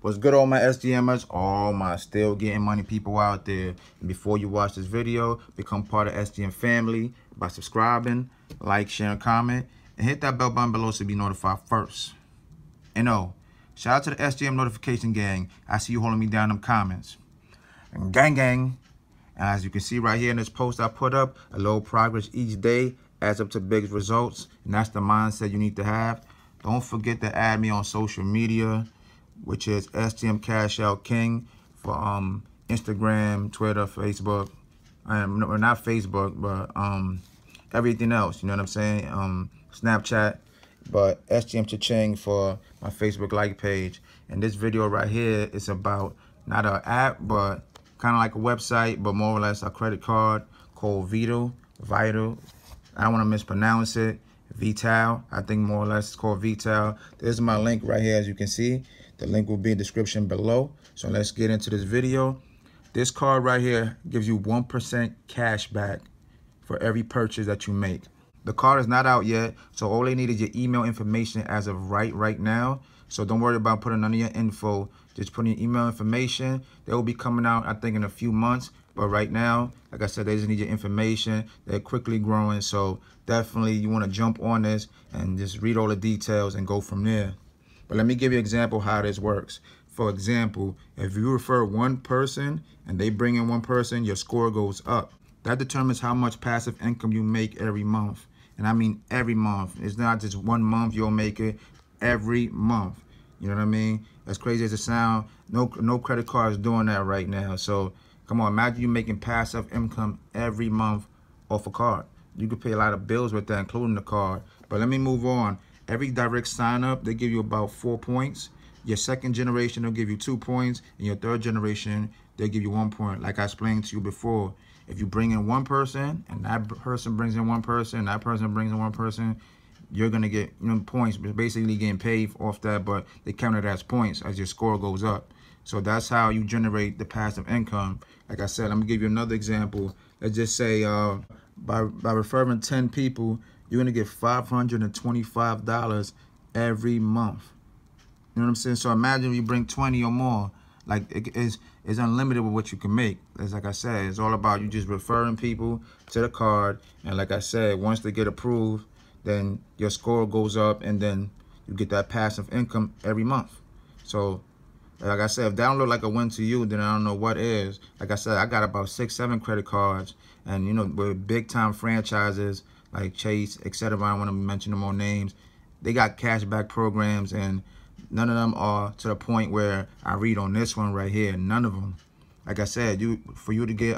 What's good, all my SGMers, all my still getting money people out there? And before you watch this video, become part of SGM family by subscribing, like, sharing, comment, and hit that bell button below to be notified first. And shout out to the SGM notification gang. I see you holding me down in them comments. And gang. And as you can see right here in this post I put up, a little progress each day adds up to big results. And that's the mindset you need to have. Don't forget to add me on social media, which is SgmCashoutKing for Instagram, Twitter, Facebook. No, not Facebook, but everything else. You know what I'm saying? Snapchat, but SgmCashoutKing for my Facebook like page. And this video right here is about not an app, but kind of like a website, but more or less a credit card called Vital. I don't want to mispronounce it. Vital, I think more or less it's called Vital. There's my link right here, as you can see. The link will be in the description below. So let's get into this video. This card right here gives you 1% cash back for every purchase that you make. The card is not out yet, so all they need is your email information as of right now. So don't worry about putting none of your info. Just put in your email information. They will be coming out, I think, in a few months. But right now, like I said, they just need your information. They're quickly growing, so definitely you want to jump on this and just read all the details and go from there. But let me give you an example how this works. For example, if you refer one person and they bring in one person, your score goes up. That determines how much passive income you make every month. And I mean every month. It's not just 1 month you'll make it, every month. You know what I mean? As crazy as it sounds, no credit card is doing that right now. So come on, imagine you making passive income every month off a card. You could pay a lot of bills with that, including the card. But let me move on. Every direct sign up, they give you about 4 points. Your second generation, they'll give you 2 points. And your third generation, they'll give you 1 point. Like I explained to you before, if you bring in one person and that person brings in one person, and that person brings in one person, you're going to get points. Basically getting paid off that, but they count it as points as your score goes up. So that's how you generate the passive income. Like I said, I'm going to give you another example. Let's just say by referring 10 people, you're going to get $525 every month. You know what I'm saying? So imagine you bring 20 or more. Like, it's unlimited with what you can make. As like I said, it's all about you just referring people to the card. And like I said, once they get approved, then your score goes up and then you get that passive income every month. So like I said, if that don't look like a win to you, then I don't know what is. Like I said, I got about 6-7 credit cards, and with big time franchises like Chase, etc. I don't want to mention them all names. They got cashback programs, and none of them are to the point where I read on this one right here. None of them. Like I said, for you to get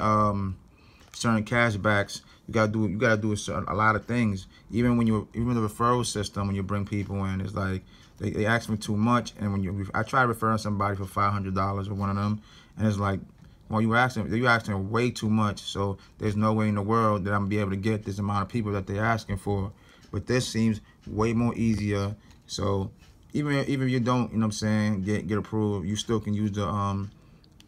certain cashbacks, you gotta do a lot of things. Even the referral system, when you bring people in, it's like they ask me too much. And when I try referring somebody for $500 or one of them, and it's like, well, you're asking way too much. So there's no way in the world that I'm gonna be able to get this amount of people that they're asking for. But this seems way more easier. So even if you don't, you know what I'm saying, get approved, you still can use the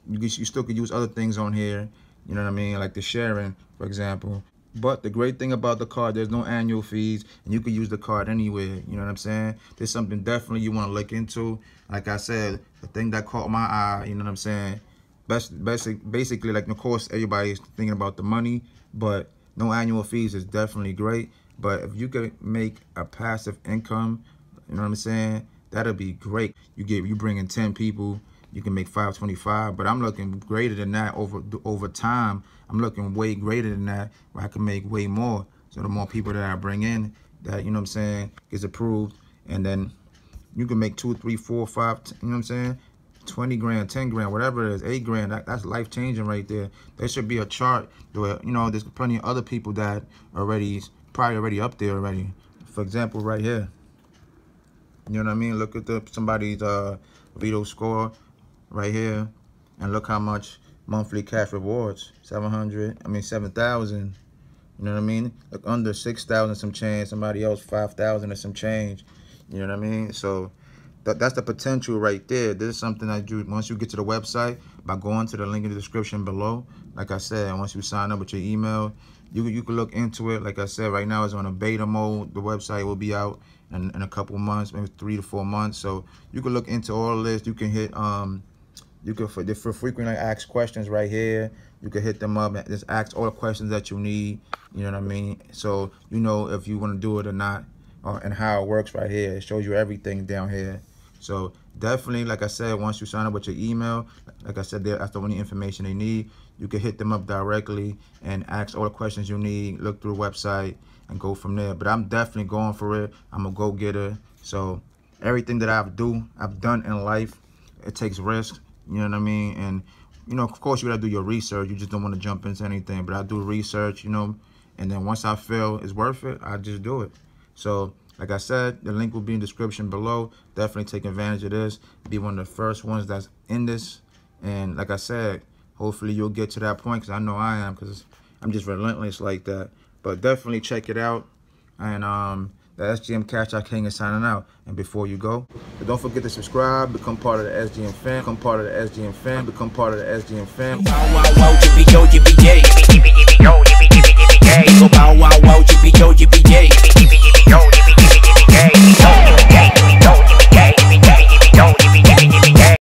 you still can use other things on here. You know what I mean, like the sharing, for example. But the great thing about the card, there's no annual fees, and you can use the card anywhere. You know what I'm saying? There's something definitely you want to look into. Like I said, the thing that caught my eye, you know what I'm saying? Basically, like, of course, everybody's thinking about the money, but no annual fees is definitely great. But if you could make a passive income, you know what I'm saying, that'll be great. You bring in 10 people, you can make $525, but I'm looking greater than that over time. I'm looking way greater than that, where I can make way more. So the more people that I bring in, that, you know what I'm saying, gets approved, and then you can make 2, 3, 4, 5, you know what I'm saying, 20 grand, 10 grand, whatever it is, 8 grand. That's life changing right there. There should be a chart where, there's plenty of other people that probably already up there already. For example, right here. You know what I mean? Look at somebody's Vito score right here, and look how much monthly cash rewards. 7,000. You know what I mean? Look, under 6,000 some change. Somebody else 5,000 or some change. You know what I mean? So that's the potential right there. This is something that you, once you get to the website, by going to the link in the description below, like I said, once you sign up with your email, you can look into it. Like I said, right now it's on a beta mode. The website will be out in a couple of months, maybe 3 to 4 months. So you can look into all of this. You can hit you can for frequently asked questions right here. You can hit them up and just ask all the questions that you need. You know what I mean? So you know if you want to do it or not, and how it works right here. It shows you everything down here. So definitely, like I said, once you sign up with your email, like I said, that's the only information they need. You can hit them up directly and ask all the questions you need, look through the website, and go from there. But I'm definitely going for it. I'm a go-getter. So everything that I've done in life, it takes risk. You know what I mean? And, you know, of course, you got to do your research. You just don't want to jump into anything. But I do research, you know, and then once I feel it's worth it, I just do it. So, like I said, the link will be in the description below. Definitely take advantage of this. Be one of the first ones that's in this. And like I said, hopefully you'll get to that point, because I know I am, because I'm just relentless like that. But definitely check it out. And the SgmCashoutKing is signing out. And before you go, don't forget to subscribe, become part of the SGM fam, become part of the SGM fam, become part of the SGM fam. Bow wow wow, yippee yo, yippee yay. Yippee yo, yippee yippee yippee yay. Go bow wow wow, yippee yo, yippee yay.